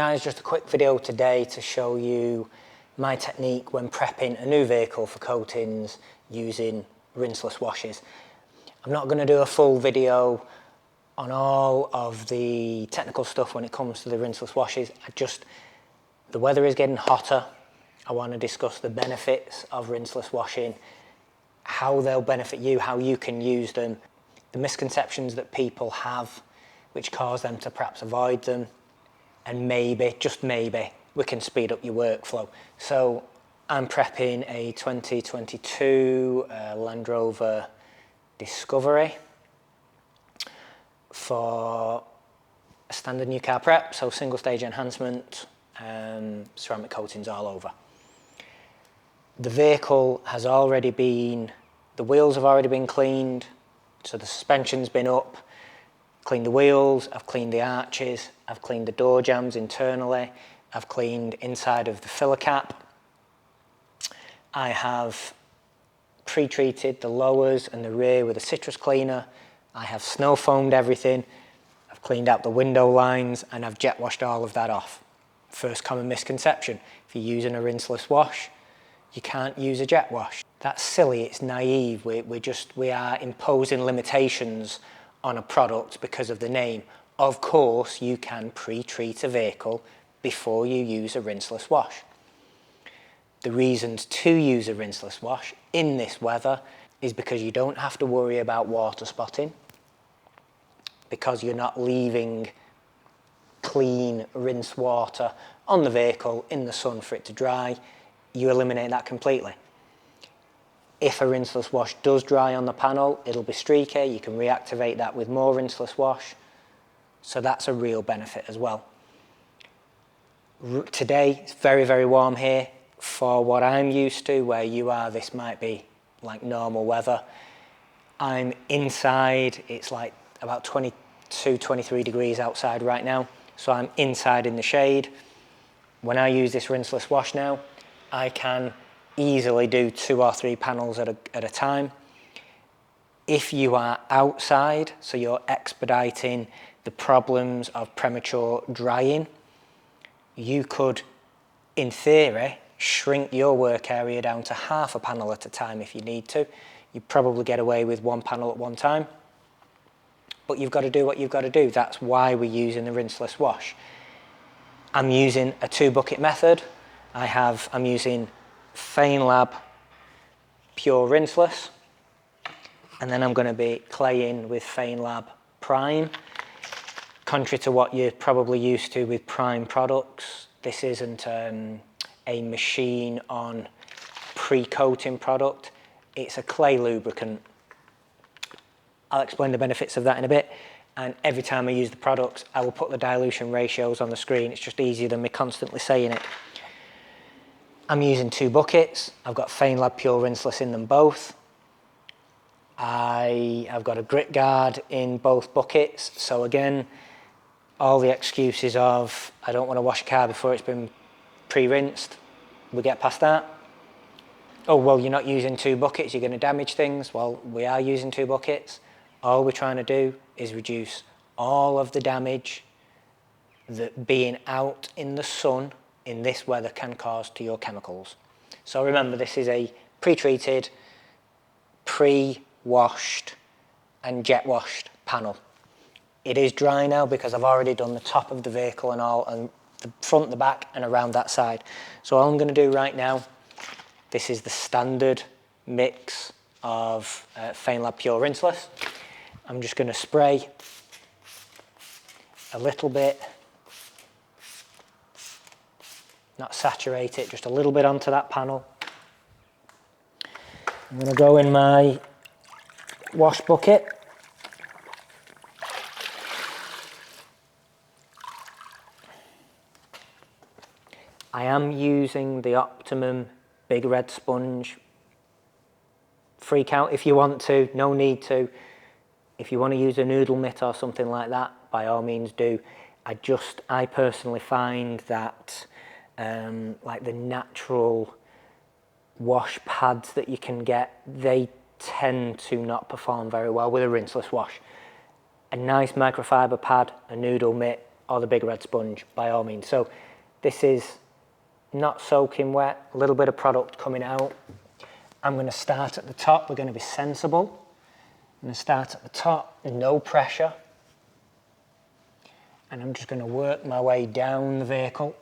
guys, just a quick video today to show you my technique when prepping a new vehicle for coatings using rinseless washes. I'm not going to do a full video on all of the technical stuff when it comes to the rinseless washes. The weather is getting hotter. I want to discuss the benefits of rinseless washing, how they'll benefit you, how you can use them, the misconceptions that people have which cause them to perhaps avoid them, and maybe, just maybe, we can speed up your workflow. So I'm prepping a 2022 Land Rover Discovery for a standard new car prep, so single stage enhancement, ceramic coatings all over. The vehicle has already been, the wheels have already been cleaned, so the suspension's been up, cleaned the wheels, I've cleaned the arches, I've cleaned the door jambs internally, I've cleaned inside of the filler cap. I have pre-treated the lowers and the rear with a citrus cleaner. I have snow foamed everything. I've cleaned out the window lines and I've jet washed all of that off. First common misconception, if you're using a rinseless wash, you can't use a jet wash. That's silly, it's naive. We are imposing limitations on a product because of the name. Of course, you can pre-treat a vehicle before you use a rinseless wash. The reasons to use a rinseless wash in this weather is because you don't have to worry about water spotting, because you're not leaving clean rinse water on the vehicle in the sun for it to dry. You eliminate that completely. If a rinseless wash does dry on the panel, it'll be streaky. You can reactivate that with more rinseless wash. So that's a real benefit as well. Today, it's very, very warm here. For what I'm used to, where you are, this might be like normal weather. I'm inside, it's like about 22, 23 degrees outside right now. So I'm inside in the shade. When I use this rinseless wash now, I can easily do 2 or 3 panels at a time. If you are outside, so you're expediting the problems of premature drying, you could, in theory, shrink your work area down to half a panel at a time if you need to. You probably get away with 1 panel at one time, but you've got to do what you've got to do. That's why we're using the rinseless wash. I'm using a 2-bucket method. I'm using Feynlab Pure Rinseless, and then I'm going to be claying with Feynlab Prime. Contrary to what you're probably used to with Prime products, this isn't a machine on pre-coating product. It's a clay lubricant. I'll explain the benefits of that in a bit, and every time I use the products I will put the dilution ratios on the screen. It's just easier than me constantly saying it. I'm using 2 buckets. I've got Feynlab Pure Rinseless in them both. I've got a grit guard in both buckets. So again, all the excuses of I don't want to wash a car before it's been pre-rinsed, we get past that. Oh, well, you're not using 2 buckets, you're going to damage things. Well, we are using 2 buckets. All we're trying to do is reduce all of the damage that being out in the sun in this weather can cause to your chemicals. So remember, this is a pre-treated, pre-washed and jet washed panel. It is dry now because I've already done the top of the vehicle and all, and the front, the back and around that side. So all I'm going to do right now, this is the standard mix of Feynlab Pure Rinseless. I'm just going to spray a little bit, not saturate it, just a little bit onto that panel. I'm going to go in my wash bucket. I am using the Optimum Big Red Sponge. Freak out if you want to, no need to. If you want to use a noodle mitt or something like that, by all means do. I personally find that like the natural wash pads that you can get, they tend to not perform very well with a rinseless wash. A nice microfiber pad, a noodle mitt, or the big red sponge, by all means. So this is not soaking wet, a little bit of product coming out. I'm going to start at the top. We're going to be sensible. I'm going to start at the top, no pressure. And I'm just going to work my way down the vehicle.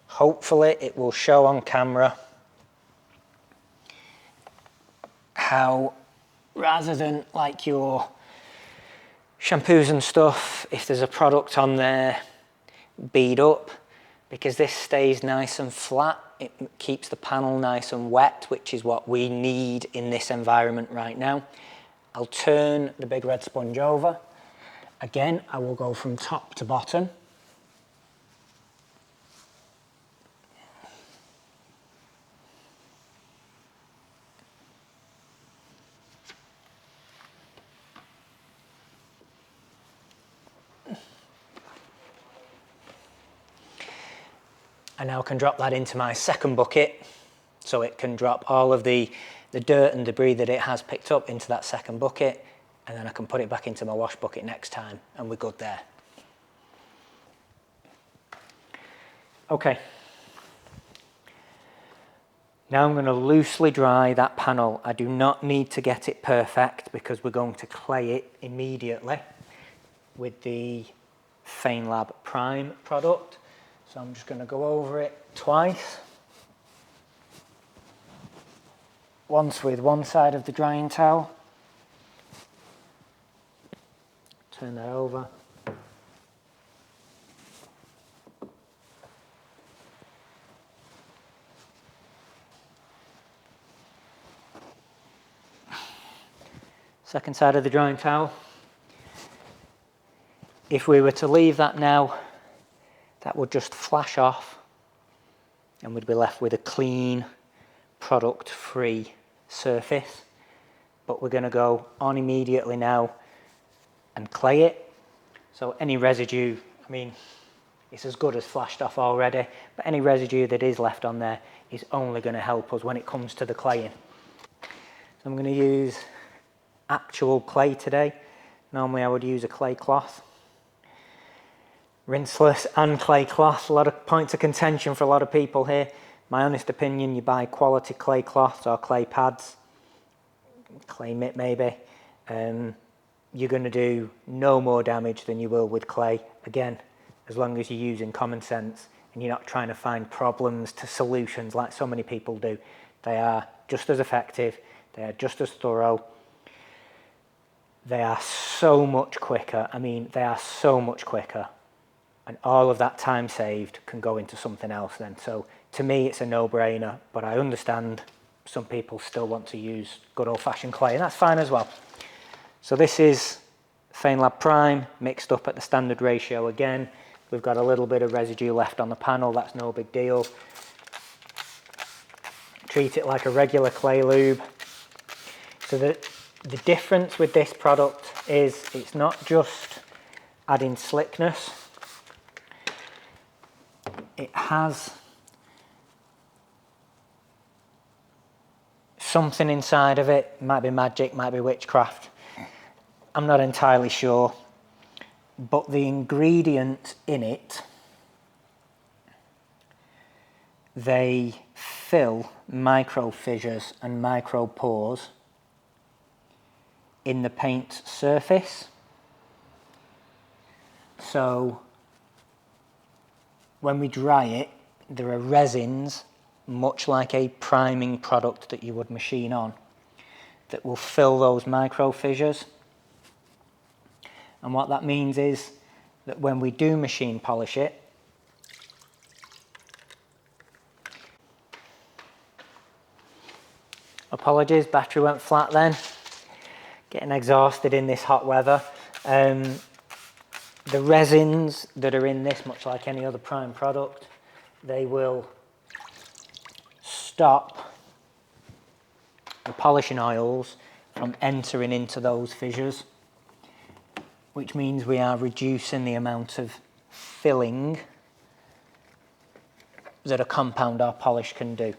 Hopefully it will show on camera how, rather than like your shampoos and stuff, if there's a product on there, bead up, because this stays nice and flat, it keeps the panel nice and wet, which is what we need in this environment right now. I'll turn the big red sponge over. Again, I will go from top to bottom. I now can drop that into my second bucket, so it can drop all of the dirt and debris that it has picked up into that second bucket, and then I can put it back into my wash bucket next time, and we're good there. Okay. Now I'm going to loosely dry that panel. I do not need to get it perfect because we're going to clay it immediately with the Feynlab Prime product. So I'm just going to go over it twice. Once with one side of the drying towel. Turn that over. Second side of the drying towel. If we were to leave that now, that would just flash off and we'd be left with a clean, product-free surface. But we're going to go on immediately now and clay it. So any residue, I mean, it's as good as flashed off already, but any residue that is left on there is only going to help us when it comes to the claying. So I'm going to use actual clay today. Normally I would use a clay cloth. Rinseless and clay cloth, a lot of points of contention for a lot of people here. My honest opinion, you buy quality clay cloths or clay pads, clay mitt maybe, you're going to do no more damage than you will with clay. Again, as long as you're using common sense and you're not trying to find problems to solutions like so many people do. They are just as effective, they are just as thorough, they are so much quicker. I mean, they are so much quicker. And all of that time saved can go into something else then. So to me, it's a no-brainer, but I understand some people still want to use good old-fashioned clay, and that's fine as well. So this is Feynlab Prime mixed up at the standard ratio again. We've got a little bit of residue left on the panel, that's no big deal. Treat it like a regular clay lube. So the difference with this product is it's not just adding slickness, it has something inside of it. Might be magic, might be witchcraft. I'm not entirely sure. But the ingredient in it, they fill micro fissures and micro pores in the paint surface. So when we dry it, there are resins, much like a priming product that you would machine on, that will fill those micro fissures. And what that means is that when we do machine polish it, apologies, battery went flat then, getting exhausted in this hot weather. The resins that are in this, much like any other prime product, they will stop the polishing oils from entering into those fissures, which means we are reducing the amount of filling that a compound or polish can do.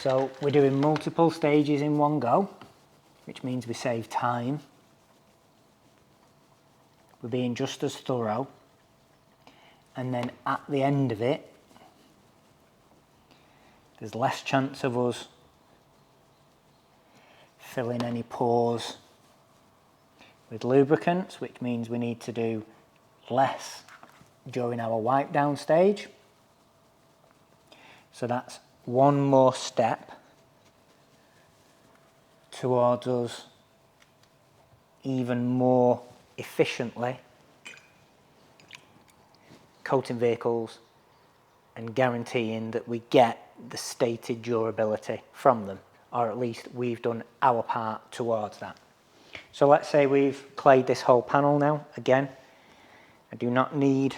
So we're doing multiple stages in one go, which means we save time. We're being just as thorough. And then at the end of it, there's less chance of us filling any pores with lubricants, which means we need to do less during our wipe down stage. So that's one more step towards us even more efficiently coating vehicles and guaranteeing that we get the stated durability from them, or at least we've done our part towards that. So let's say we've clayed this whole panel now. Again, I do not need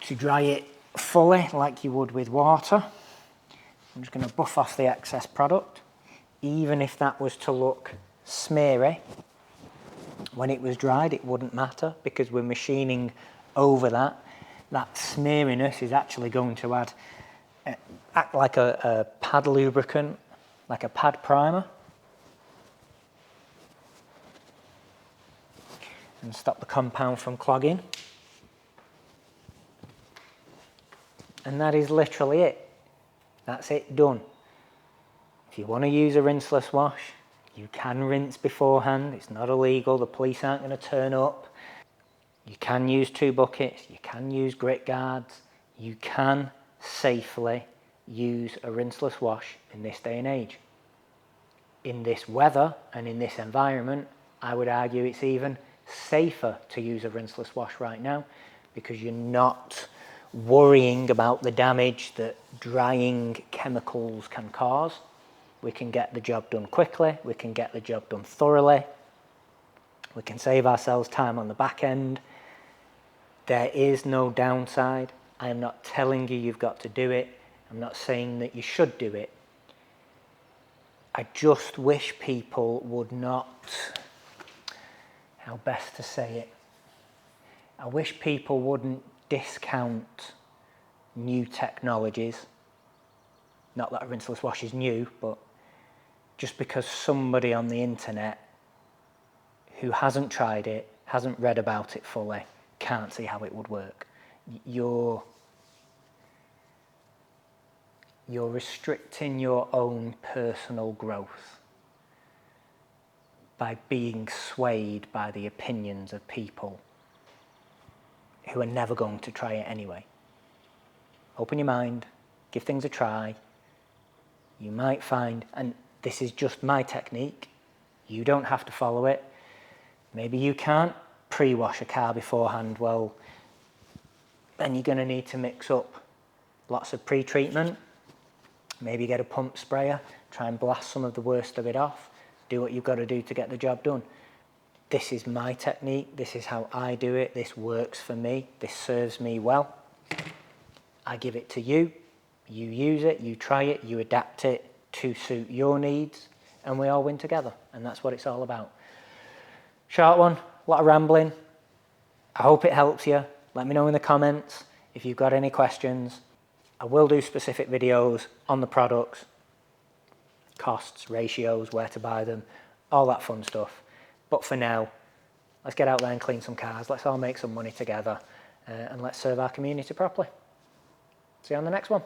to dry it fully like you would with water. I'm just going to buff off the excess product. Even if that was to look smeary, when it was dried it wouldn't matter, because we're machining over that. That smeariness is actually going to act like a pad lubricant, like a pad primer, and stop the compound from clogging. And that is literally it. That's it, done. If you want to use a rinseless wash, you can rinse beforehand. It's not illegal. The police aren't going to turn up. You can use 2 buckets. You can use grit guards. You can safely use a rinseless wash in this day and age. In this weather and in this environment, I would argue it's even safer to use a rinseless wash right now, because you're not worrying about the damage that drying chemicals can cause. We can get the job done quickly, we can get the job done thoroughly, we can save ourselves time on the back end. There is no downside. I am not telling you you've got to do it. I'm not saying that you should do it. I just wish people would not, how best to say it, I wish people wouldn't discount new technologies. Not that a rinseless wash is new, but just because somebody on the internet who hasn't tried it, hasn't read about it fully, can't see how it would work. You're restricting your own personal growth by being swayed by the opinions of people who are never going to try it anyway. Open your mind, give things a try. You might find, and this is just my technique, you don't have to follow it. Maybe you can't pre-wash a car beforehand. Well, then you're going to need to mix up lots of pre-treatment. Maybe get a pump sprayer, try and blast some of the worst of it off. Do what you've got to do to get the job done. This is my technique. This is how I do it. This works for me. This serves me well. I give it to you. You use it, you try it, you adapt it to suit your needs, and we all win together. And that's what it's all about. Short one, a lot of rambling. I hope it helps you. Let me know in the comments if you've got any questions. I will do specific videos on the products, costs, ratios, where to buy them, all that fun stuff. But for now, let's get out there and clean some cars. Let's all make some money together, and let's serve our community properly. See you on the next one.